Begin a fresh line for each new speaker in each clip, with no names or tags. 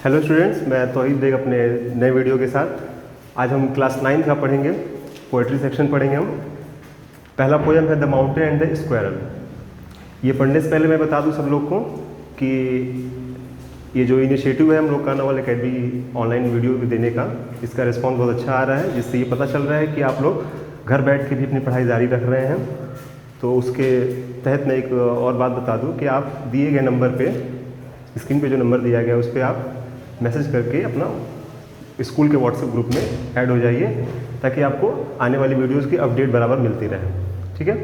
Hello students, मैं तौहीद bag अपने नए वीडियो के साथ। आज हम क्लास 9 का पढ़ेंगे, पोएट्री सेक्शन पढ़ेंगे हम। पहला पोएम है the mountain and the squirrel. ये पढ़ने से पहले मैं बता दूं सब लोग को कि ये जो इनिशिएटिव है हम लोग का नवल अकेडमी ऑनलाइन वीडियो देने का, इसका रिस्पॉन्स बहुत अच्छा आ रहा है, जिससे ये पता चल रहा है कि आप लोग घर बैठ के भी अपनी पढ़ाई जारी रख रहे हैं। तो उसके तहत मैं एक और बात बता दूँ कि आप दिए गए नंबर पे, स्क्रीन पे जो नंबर दिया गया है उस पर आप मैसेज करके अपना स्कूल के व्हाट्सएप ग्रुप में ऐड हो जाइए, ताकि आपको आने वाली वीडियोस की अपडेट बराबर मिलती रहे। ठीक है,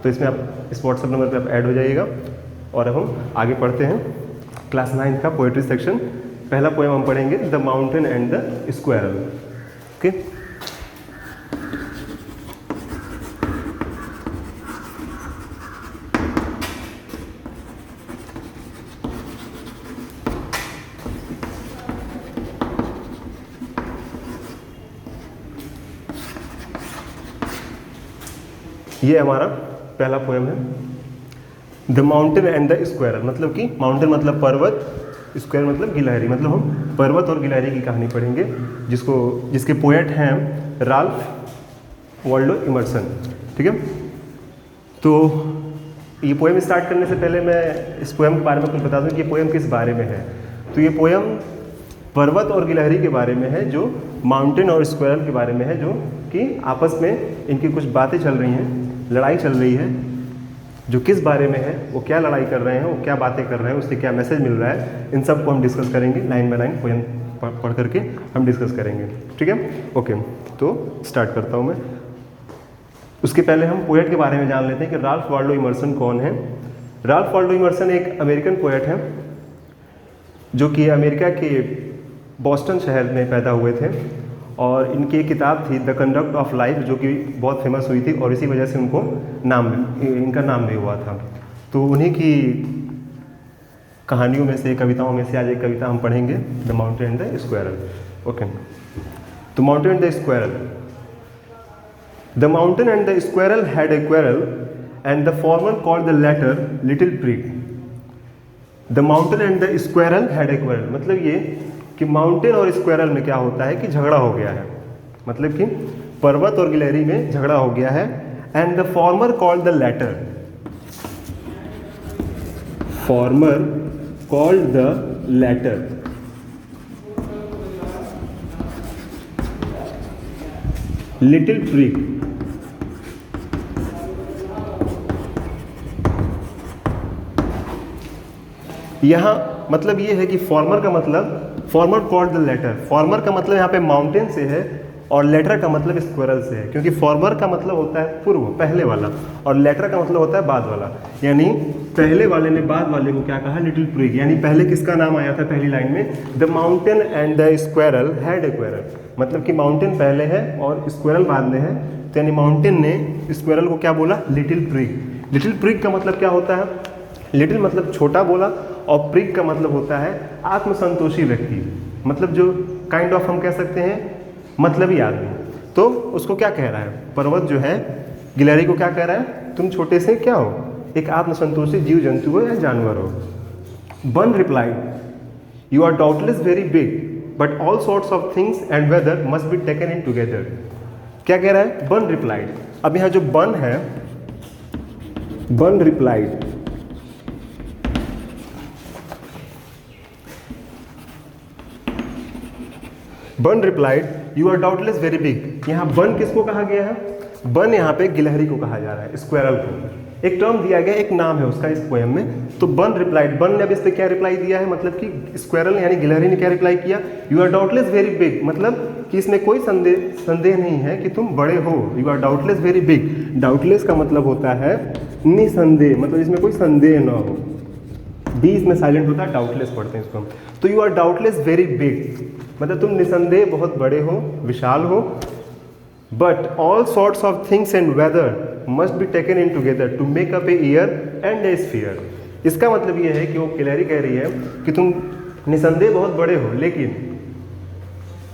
तो इसमें आप इस व्हाट्सएप नंबर पे आप ऐड हो जाइएगा। और अब हम आगे पढ़ते हैं क्लास 9 का पोएट्री सेक्शन। पहला पोएम हम पढ़ेंगे the mountain and the squirrel. Okay, ये हमारा पहला पोएम है the mountain and the squirrel. मतलब कि माउंटेन मतलब पर्वत, स्क्वायर मतलब गिलहरी। मतलब हम पर्वत और गिलहरी की कहानी पढ़ेंगे, जिसके पोएट हैं राल्फ वाल्डो इमर्सन। ठीक है, तो ये पोएम स्टार्ट करने से पहले मैं इस पोएम के बारे में कुछ बता दूं कि ये पोएम किस बारे में है। तो ये पोएम पर्वत और गिलहरी के बारे में है, जो माउंटेन और स्क्वायरल के बारे में है, जो कि आपस में इनकी कुछ बातें चल रही हैं, लड़ाई चल रही है। जो किस बारे में है, वो क्या लड़ाई कर रहे हैं, वो क्या बातें कर रहे हैं, उससे क्या मैसेज मिल रहा है, इन सब को हम डिस्कस करेंगे। लाइन बाय लाइन पोएम पढ़ करके हम डिस्कस करेंगे। ठीक है, ओके, तो स्टार्ट करता हूँ मैं। उसके पहले हम पोएट के बारे में जान लेते हैं कि राल्फ वाल्डो इमर्सन कौन है। राल्फ वाल्डो इमर्सन एक अमेरिकन पोएट है, जो कि अमेरिका के बॉस्टन शहर में पैदा हुए थे। और इनकी एक किताब थी द कंडक्ट ऑफ लाइफ, जो कि बहुत फेमस हुई थी और इसी वजह से उनको इनका नाम भी हुआ था। तो उन्हीं की कहानियों में से, कविताओं में से आज एक कविता हम पढ़ेंगे, the mountain and the squirrel. Okay, तो mountain and the squirrel. The mountain and the squirrel had a quarrel and the former called the latter little prig. The mountain and the squirrel had a quarrel, मतलब ये कि mountain और squirrel में क्या होता है कि झगड़ा हो गया है। मतलब कि पर्वत और गिलहरी में झगड़ा हो गया है। And the former called the latter, former called the latter little prig. यहां मतलब ये है कि फॉर्मर का मतलब, former called the latter, former का मतलब यहाँ पे माउंटेन से है और लेटर का मतलब स्क्वायरल से है, क्योंकि फॉर्मर का मतलब होता है पूर्व, पहले वाला, और लेटर का मतलब होता है बाद वाला। यानी पहले वाले ने बाद वाले को क्या कहा, लिटिल प्रिग। यानी पहले किसका नाम आया था पहली लाइन में, the mountain and the squirrel had a quarrel. मतलब कि माउंटेन पहले है और स्क्वायरल बाद में है। तो यानी माउंटेन ने स्क्वायरल को क्या बोला, लिटिल प्रिग। लिटिल प्रिग का मतलब क्या होता है, लिटिल मतलब छोटा बोला, और प्रिग का मतलब होता है आत्मसंतोषी व्यक्ति। मतलब जो काइंड ऑफ हम कह सकते हैं मतलबी आदमी। तो उसको क्या कह रहा है, पर्वत जो है गिलहरी को क्या कह रहा है, तुम छोटे से क्या हो, एक आत्मसंतोषी जीव जंतु हो या जानवर हो। Bun replied, you are doubtless very big but all sorts of things and weather must be taken in together. क्या कह रहा है, बन रिप्लाइड। अब यहाँ जो बन है, Bun replied, Bun replied you are doubtless very big. यहाँ बन किसको कहा गया है, बन यहाँ पे गिलहरी को कहा जा रहा है, स्क्वायरल को। एक टर्म दिया गया, एक नाम है उसका इस पोएम में। तो बन रिप्लाइड, बन ने अब इस पे क्या रिप्लाई दिया है, मतलब कि स्क्वायरल यानी गिलहरी ने क्या रिप्लाई किया, you are doubtless very big. मतलब कि इसमें कोई संदेह नहीं है कि तुम बड़े हो। You are doubtless very big, doubtless का मतलब होता है निसंदेह, मतलब इसमें कोई संदेह ना हो। डी इसमें साइलेंट होता है, डाउटलेस पढ़ते हैं इसको हम। तो you are doubtless very big, मतलब तुम निसंदेह बहुत बड़े हो, विशाल हो। But all sorts of things and weather must be taken in together to make up a year and a sphere. इसका मतलब ये है कि वो गिलहरी कह रही है कि तुम निसंदेह बहुत बड़े हो, लेकिन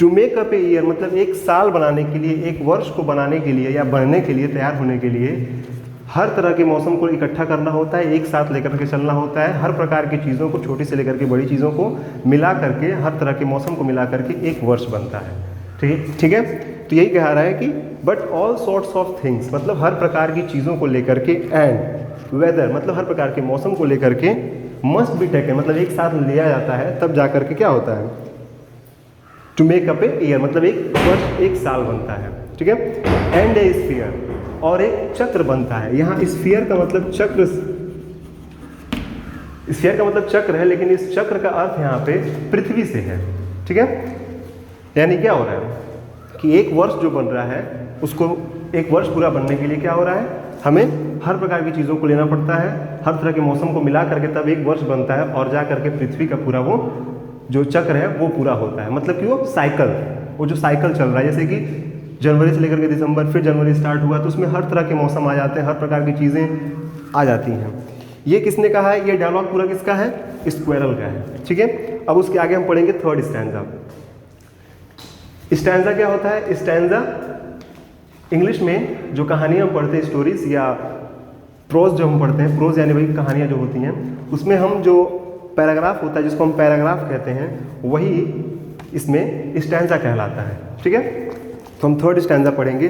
to make up a year मतलब एक साल बनाने के लिए, एक वर्ष को बनाने के लिए या बनने के लिए, तैयार होने के लिए हर तरह के मौसम को इकट्ठा करना होता है, एक साथ लेकर के चलना होता है, हर प्रकार की चीज़ों को, छोटी से लेकर के बड़ी चीज़ों को मिला करके, हर तरह के मौसम को मिला करके एक वर्ष बनता है। ठीक है। तो यही कह रहा है कि but all sorts of things, मतलब हर प्रकार की चीज़ों को लेकर के, एंड वेदर मतलब हर प्रकार के मौसम को लेकर के, मस्ट बी टेकन मतलब एक साथ लिया जाता है, तब जा करके क्या होता है, to make up a year मतलब एक वर्ष, एक साल बनता है। ठीक है। एंड ए स्फीयर, और एक चक्र बनता है। यहाँ स्फीयर का मतलब चक्र, स्फीयर का मतलब चक्र है, लेकिन इस चक्र का अर्थ यहाँ पे पृथ्वी से है। ठीक है। यानी क्या हो रहा है कि एक वर्ष जो बन रहा है, उसको एक वर्ष पूरा बनने के लिए क्या हो रहा है, हमें हर प्रकार की चीज़ों को लेना पड़ता है, हर तरह के मौसम को मिला करके तब एक वर्ष बनता है, और जा करके पृथ्वी का पूरा वो जो चक्र है वो पूरा होता है। मतलब कि वो साइकिल, वो जो साइकिल चल रहा है, जैसे कि जनवरी से लेकर के दिसंबर, फिर जनवरी स्टार्ट हुआ तो उसमें हर तरह के मौसम आ जाते हैं, हर प्रकार की चीज़ें आ जाती हैं। ये किसने कहा है, ये डायलॉग पूरा किसका है, स्क्वेरल का है। ठीक है। अब उसके आगे हम पढ़ेंगे थर्ड स्टैंजा। स्टैंजा क्या होता है, स्टैंजा इंग्लिश में जो कहानियाँ हम पढ़ते हैं, स्टोरीज या प्रोज जो हम पढ़ते हैं, प्रोज यानी वही कहानियाँ जो होती हैं, उसमें हम जो पैराग्राफ होता है, जिसको हम पैराग्राफ कहते हैं, वही इसमें स्टैंजा कहलाता है। ठीक है। तो हम थर्ड स्टैंजा पढ़ेंगे।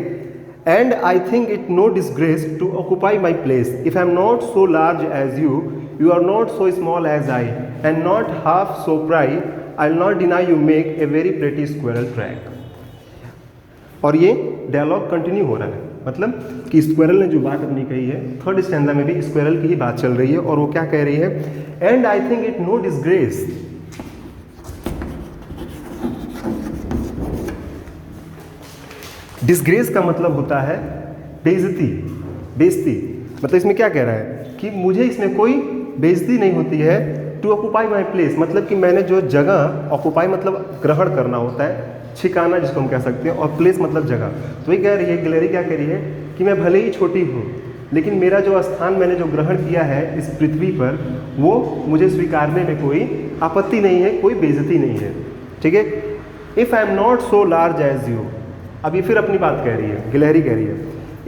And I think it no disgrace to occupy my place if I am not so large as you, you are not so small as I, and not half so spry, I will not deny you make a very pretty squirrel track. और ये dialogue continue हो रहा है, मतलब कि squirrel ने जो बात अपनी कही है, थर्ड स्टैंजा में भी स्क्वेरल की ही बात चल रही है, और वो क्या कह रही है, and I think it no disgrace, disgrace का मतलब होता है बेइज्जती, बेइज्जती। मतलब इसमें क्या कह रहा है कि मुझे इसमें कोई बेइज्जती नहीं होती है, टू ऑक्यूपाई माई प्लेस मतलब कि मैंने जो जगह, ऑक्यूपाई मतलब ग्रहण करना होता है, ठिकाना जिसको हम कह सकते हैं, और प्लेस मतलब जगह। तो ये कह रही है, गिलहरी क्या कह रही है कि मैं भले ही छोटी हूँ, लेकिन मेरा जो स्थान मैंने जो ग्रहण किया है इस पृथ्वी पर, वो मुझे स्वीकारने में कोई आपत्ति नहीं है, कोई बेइज्जती नहीं है। ठीक है। If I am not so large as you, अब ये फिर अपनी बात कह रही है, गिलहरी कह रही है,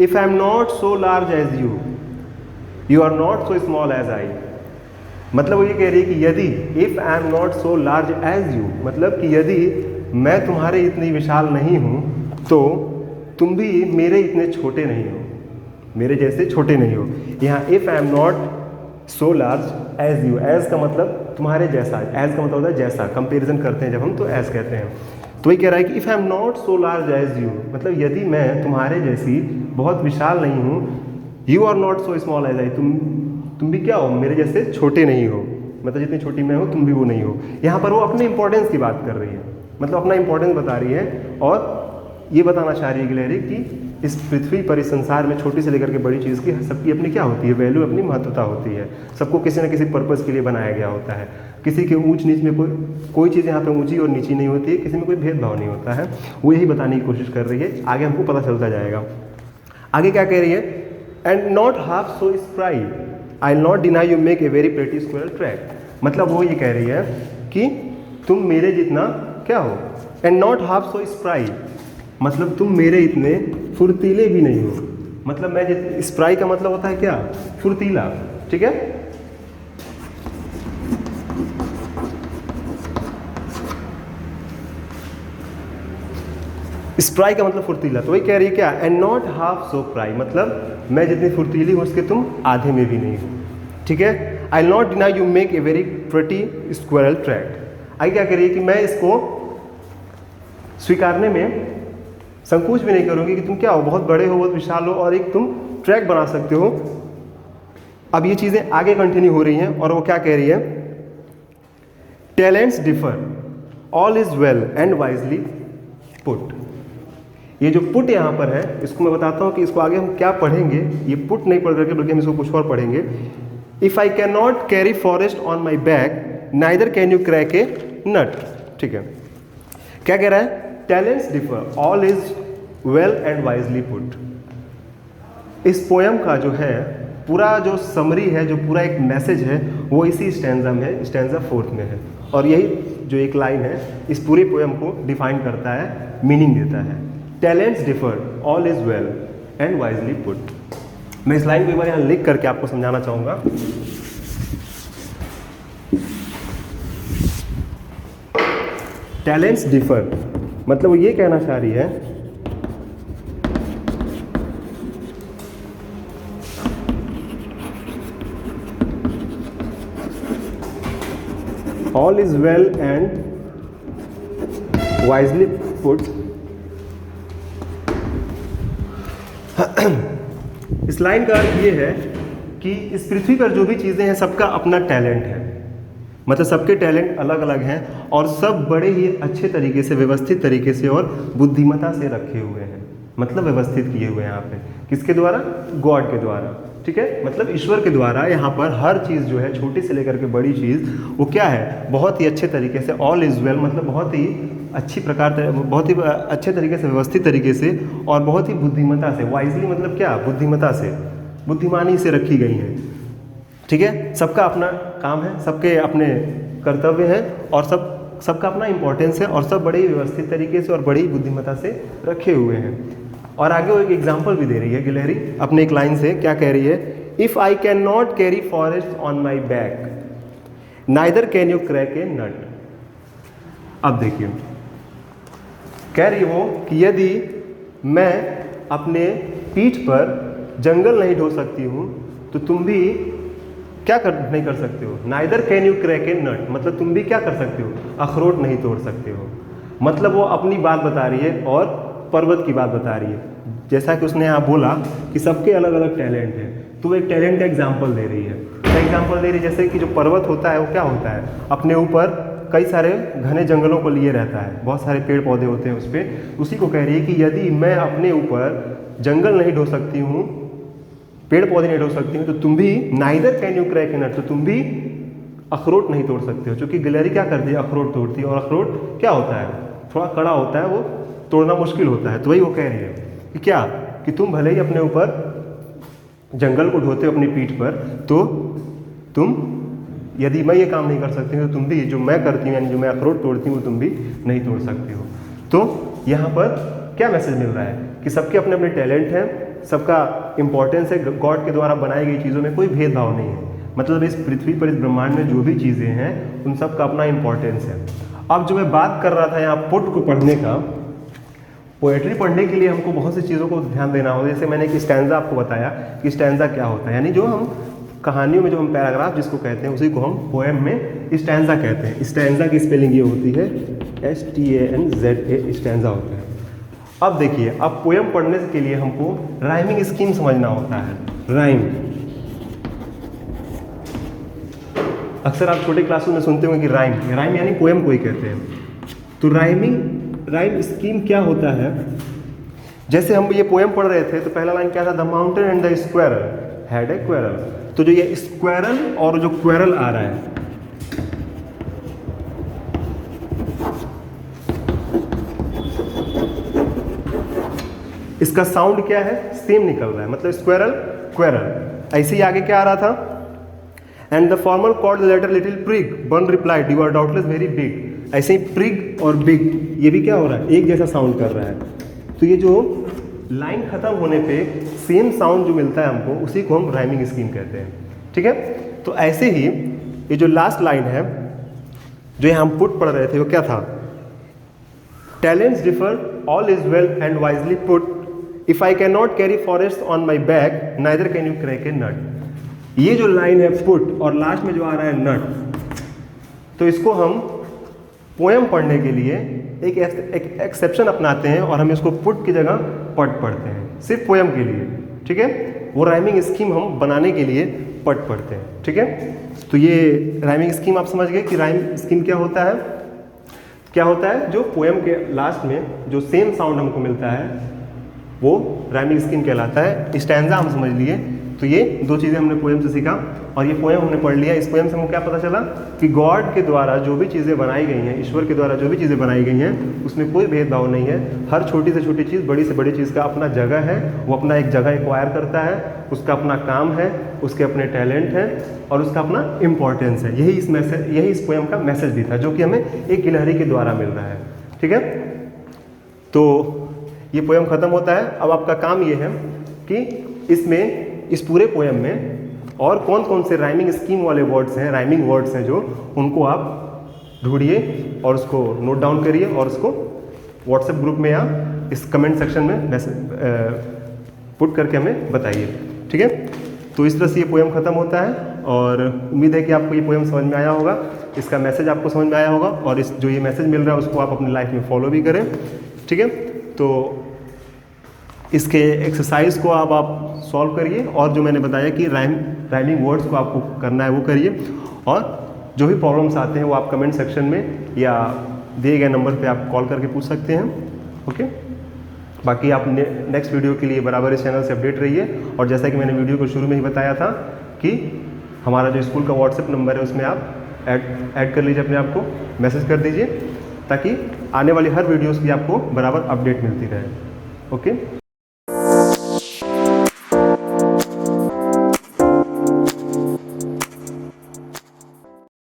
if I am not so large as you, you are not so small as I. मतलब वो ये कह रही है कि यदि, if I am not so large as you, मतलब कि यदि मैं तुम्हारे इतनी विशाल नहीं हूँ, तो तुम भी मेरे इतने छोटे नहीं हो, मेरे जैसे छोटे नहीं हो। यहाँ if I am not so large as you, as का मतलब तुम्हारे जैसा, एज का मतलब होता है जैसा, कंपेरिजन करते हैं जब हम, तो एज कहते हैं। तो ये कह रहा है कि if I am not so large as you, मतलब यदि मैं तुम्हारे जैसी बहुत विशाल नहीं हूँ, you are not so small as I, तुम भी क्या हो, मेरे जैसे छोटे नहीं हो, मतलब जितनी छोटी मैं हूँ तुम भी वो नहीं हो। यहाँ पर वो अपने इंपॉर्टेंस की बात कर रही है, मतलब अपना इंपॉर्टेंस बता रही है, और ये बताना चाह रही है गिलहरी कि इस पृथ्वी पर, इस संसार में छोटी से लेकर के बड़ी चीज़ की सबकी अपनी क्या होती है, वैल्यू, अपनी महत्वता होती है। सबको किसी न किसी पर्पज़ के लिए बनाया गया होता है। किसी के ऊंच नीच में कोई चीज़ यहाँ पे ऊंची और नीची नहीं होती है, किसी में कोई भेदभाव नहीं होता है। वो यही बताने की कोशिश कर रही है, आगे हमको पता चलता जाएगा। आगे क्या कह रही है, and not half so spry, I will not deny you make a very pretty squirrel track. मतलब वो ये कह रही है कि तुम मेरे जितना क्या हो, and not half so spry मतलब तुम मेरे इतने फुर्तीले भी नहीं हो। मतलब मैं स्प्राई का मतलब होता है क्या, फुर्तीला। ठीक है। स्प्राई का मतलब फुर्तीला, तो वही कह रही है क्या, एंड नॉट हाफ सो प्राई मतलब मैं जितनी फुर्तीली हूँ उसके तुम आधे में भी नहीं हो। ठीक है। आई will not deny you make a very pretty squirrel track. आगे क्या कह रही है कि मैं इसको स्वीकारने में संकोच भी नहीं करूँगी कि तुम क्या हो, बहुत बड़े हो, बहुत विशाल हो, और एक तुम ट्रैक बना सकते हो। अब ये चीज़ें आगे कंटिन्यू हो रही हैं, और वो क्या कह रही है, talents differ, all is well and wisely put. ये जो पुट यहाँ पर है, इसको मैं बताता हूँ कि इसको आगे हम क्या पढ़ेंगे। ये पुट नहीं पढ़ करके बल्कि हम इसको कुछ और पढ़ेंगे। If I can not carry forest on my back, neither can you crack a nut. ठीक है। क्या कह रहा है, talents differ, all is well and wisely put. इस पोयम का जो है पूरा जो समरी है, जो पूरा एक मैसेज है, वो इसी स्टैंजा में है, स्टैंजा 4 में है। और यही जो एक लाइन है इस पूरी पोयम को डिफाइन करता है, मीनिंग देता है। Talents differ, all is well and wisely put. मैं इस लाइन को एक बार यहाँ लिख करके आपको समझाना चाहूँगा। टैलेंट्स डिफर, मतलब वो ये कहना चाह रही है all is well and wisely put. इस लाइन का अर्थ ये है कि इस पृथ्वी पर जो भी चीज़ें हैं सबका अपना टैलेंट है, मतलब सबके टैलेंट अलग अलग हैं और सब बड़े ही अच्छे तरीके से, व्यवस्थित तरीके से और बुद्धिमत्ता से रखे हुए हैं, मतलब व्यवस्थित किए हुए हैं यहाँ पे। किसके द्वारा? गॉड के द्वारा, ठीक है, मतलब ईश्वर के द्वारा यहाँ पर हर चीज़ जो है, छोटी से लेकर के बड़ी चीज़, वो क्या है, बहुत ही अच्छे तरीके से, ऑल इज वेल, मतलब बहुत ही अच्छी प्रकार, बहुत ही अच्छे तरीके से, व्यवस्थित तरीके से और बहुत ही बुद्धिमत्ता से, वाइजली मतलब क्या, बुद्धिमत्ता से, बुद्धिमानी से रखी गई हैं, ठीक है। सबका अपना काम है, सबके अपने कर्तव्य हैं और सबका अपना इंपॉर्टेंस है और सब बड़े ही व्यवस्थित तरीके से और बड़ी बुद्धिमत्ता से रखे हुए हैं। और आगे वो एक एग्जाम्पल भी दे रही है गिलहरी अपने एक लाइन से, क्या कह रही है, if I can not carry forest on my back neither can you crack a nut. अब देखिए, कह रही वो कि यदि मैं अपने पीठ पर जंगल नहीं ढो सकती हूँ तो तुम भी क्या नहीं कर सकते हो, neither can you crack a नट, मतलब तुम भी क्या कर सकते हो, अखरोट नहीं तोड़ सकते हो। मतलब वो अपनी बात बता रही है और पर्वत की बात बता रही है। जैसा कि उसने यहाँ बोला कि सबके अलग अलग टैलेंट है, तो वो एक टैलेंट का एग्जाम्पल दे रही है। क्या एग्जाम्पल दे रही है? जैसे कि जो पर्वत होता है वो क्या होता है, अपने ऊपर कई सारे घने जंगलों को लिए रहता है, बहुत सारे पेड़ पौधे होते हैं उस पर। उसी को कह रही है कि यदि मैं अपने ऊपर जंगल नहीं ढो सकती हूँ, पेड़ पौधे नहीं ढो सकती हूँ, तो तुम भी neither can you crack a नट, तो तुम भी अखरोट नहीं तोड़ सकते हो। क्योंकि गिलहरी क्या करती है, अखरोट तोड़ती है, और अखरोट क्या होता है, थोड़ा कड़ा होता है, वो तोड़ना मुश्किल होता है। तो वही वो कह रही है कि क्या, कि तुम भले ही अपने ऊपर जंगल को ढोते हो अपनी पीठ पर, तो तुम, यदि मैं ये काम नहीं कर सकती हूँ तो तुम भी जो मैं करती हूँ, यानी जो मैं अखरोट तोड़ती हूँ, तुम भी नहीं तोड़ सकते हो। तो यहाँ पर क्या मैसेज मिल रहा है कि सबके अपने अपने टैलेंट हैं, सबका इंपॉर्टेंस है, गॉड के द्वारा बनाई गई चीज़ों में कोई भेदभाव नहीं है। मतलब इस पृथ्वी पर, इस ब्रह्मांड में जो भी चीज़ें हैं उन सब का अपना इंपॉर्टेंस है। अब जो मैं बात कर रहा था यहाँ पुट को पढ़ने का, पोएट्री पढ़ने के लिए हमको बहुत सी चीज़ों को ध्यान देना होगा। जैसे मैंने एक स्टैंजा आपको बताया कि स्टैंजा क्या होता है, यानी जो हम कहानियों में जो हम पैराग्राफ जिसको कहते हैं उसी को हम पोएम में स्टैंजा कहते हैं। स्टैंजा की स्पेलिंग ये होती है STANZA, स्टैंजा होता है। अब देखिए, अब पोएम पढ़ने के लिए हमको राइमिंग स्कीम समझना होता है। राइम, अक्सर आप छोटे क्लासरूम में सुनते होंगे कि राइम यानी पोएम को ही कहते हैं। तो राइम स्कीम क्या होता है, जैसे हम ये पोएम पढ़ रहे थे तो पहला लाइन क्या था, the mountain and the squirrel had A quarrel. तो जो ये स्क्वायरल और जो क्वेरल आ रहा है, इसका साउंड क्या है, सेम निकल रहा है, मतलब स्क्वायरल क्वेरल। ऐसे ही आगे क्या आ रहा था, and the former called the latter little prig, one replied you are doubtless very big. ऐसे ही प्रिग और बिग ये भी क्या हो रहा है, एक जैसा साउंड कर रहा है। तो ये जो लाइन खत्म होने पे सेम साउंड जो मिलता है हमको, उसी को हम राइमिंग स्कीम कहते हैं, ठीक है। तो ऐसे ही ये जो लास्ट लाइन है जो यहाँ हम पुट पढ़ रहे थे, वो क्या था, talents differ, all is well and wisely put, if I can not carry forest on my back neither can you crack a nut. ये जो लाइन है पुट और लास्ट में जो आ रहा है नट, तो इसको हम पोएम पढ़ने के लिए एक एक्सेप्शन अपनाते हैं और हम इसको पुट की जगह पट पढ़ते हैं, सिर्फ पोएम के लिए, ठीक है। वो राइमिंग स्कीम हम बनाने के लिए पट पढ़ते हैं, ठीक है। तो ये राइमिंग स्कीम आप समझ गए कि राइम स्कीम क्या होता है। क्या होता है, जो पोएम के लास्ट में जो सेम साउंड हमको मिलता है वो राइमिंग स्कीम कहलाता है। स्टैंजा हम समझ लिए, तो ये दो चीज़ें हमने पोएम से सीखा और ये पोएम हमने पढ़ लिया। इस पोएम से हमको क्या पता चला कि गॉड के द्वारा जो भी चीज़ें बनाई गई हैं, ईश्वर के द्वारा जो भी चीज़ें बनाई गई हैं, उसमें कोई भेदभाव नहीं है। हर छोटी से छोटी चीज़, बड़ी से बड़ी चीज़ का अपना जगह है, वो अपना एक जगह एक्वायर करता है, उसका अपना काम है, उसके अपने टैलेंट हैं और उसका अपना इम्पोर्टेंस है। यही इस पोएम का मैसेज भी था, जो कि हमें एक गिलहरी के द्वारा मिल रहा है, ठीक है। तो ये पोएम ख़त्म होता है। अब आपका काम ये है कि इसमें इस पूरे पोएम में और कौन कौन से राइमिंग स्कीम वाले वर्ड्स हैं, राइमिंग वर्ड्स हैं जो, उनको आप ढूंढिए और उसको नोट डाउन करिए और उसको व्हाट्सएप ग्रुप में या इस कमेंट सेक्शन में पुट करके हमें बताइए, ठीक है। तो इस तरह से ये पोएम ख़त्म होता है और उम्मीद है कि आपको ये पोएम समझ में आया होगा, इसका मैसेज आपको समझ में आया होगा और इस जो ये मैसेज मिल रहा है उसको आप अपनी लाइफ में फॉलो भी करें, ठीक है। तो इसके एक्सरसाइज को आप सॉल्व करिए और जो मैंने बताया कि राइमिंग वर्ड्स को आपको करना है वो करिए, और जो भी प्रॉब्लम्स आते हैं वो आप कमेंट सेक्शन में या दिए गए नंबर पे आप कॉल करके पूछ सकते हैं, ओके। बाकी आप नेक्स्ट वीडियो के लिए बराबर इस चैनल से अपडेट रहिए, और जैसा कि मैंने वीडियो को शुरू में ही बताया था कि हमारा जो स्कूल का व्हाट्सएप नंबर है उसमें आप ऐड कर लीजिए अपने आप को, मैसेज कर दीजिए ताकि आने वाली हर वीडियोज़ की आपको बराबर अपडेट मिलती रहे, ओके।